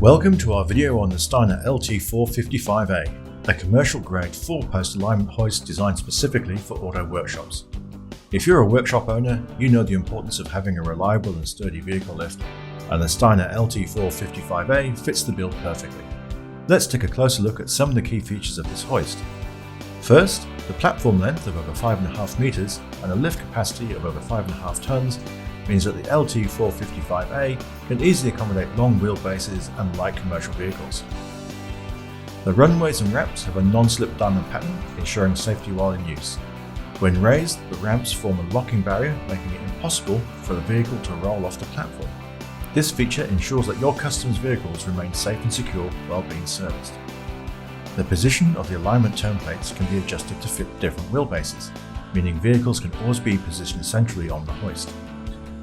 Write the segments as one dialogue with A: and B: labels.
A: Welcome to our video on the Steiner LT455A, a commercial-grade 4-post alignment hoist designed specifically for auto workshops. If you're a workshop owner, you know the importance of having a reliable and sturdy vehicle lift, and the Steiner LT455A fits the bill perfectly. Let's take a closer look at some of the key features of this hoist. First, the platform length of over 5.5 meters and a lift capacity of over 5.5 tons means that the LT455A can easily accommodate long wheelbases and light commercial vehicles. The runways and ramps have a non-slip diamond pattern, ensuring safety while in use. When raised, the ramps form a locking barrier, making it impossible for the vehicle to roll off the platform. This feature ensures that your customer's vehicles remain safe and secure while being serviced. The position of the alignment turn plates can be adjusted to fit different wheelbases, meaning vehicles can always be positioned centrally on the hoist.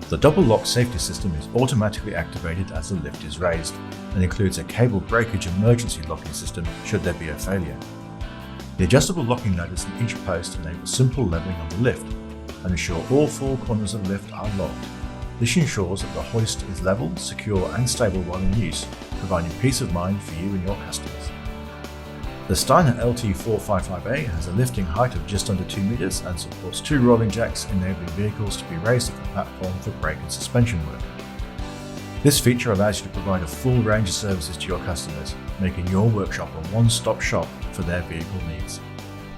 A: The double lock safety system is automatically activated as the lift is raised and includes a cable breakage emergency locking system should there be a failure. The adjustable locking ladders in each post enable simple leveling of the lift and ensure all four corners of the lift are locked. This ensures that the hoist is level, secure and stable while in use, providing peace of mind for you and your customers. The Steiner LT455A has a lifting height of just under 2 meters and supports 2 rolling jacks, enabling vehicles to be raised off the platform for brake and suspension work. This feature allows you to provide a full range of services to your customers, making your workshop a one-stop shop for their vehicle needs.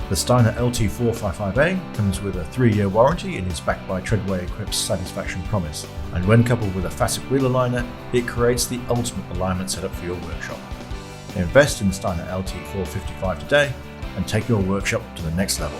A: The Steiner LT455A comes with a 3-year warranty and is backed by Treadway equipped satisfaction promise, and when coupled with a facet wheel aligner, it creates the ultimate alignment setup for your workshop. Invest in the Steiner LT455 today and take your workshop to the next level.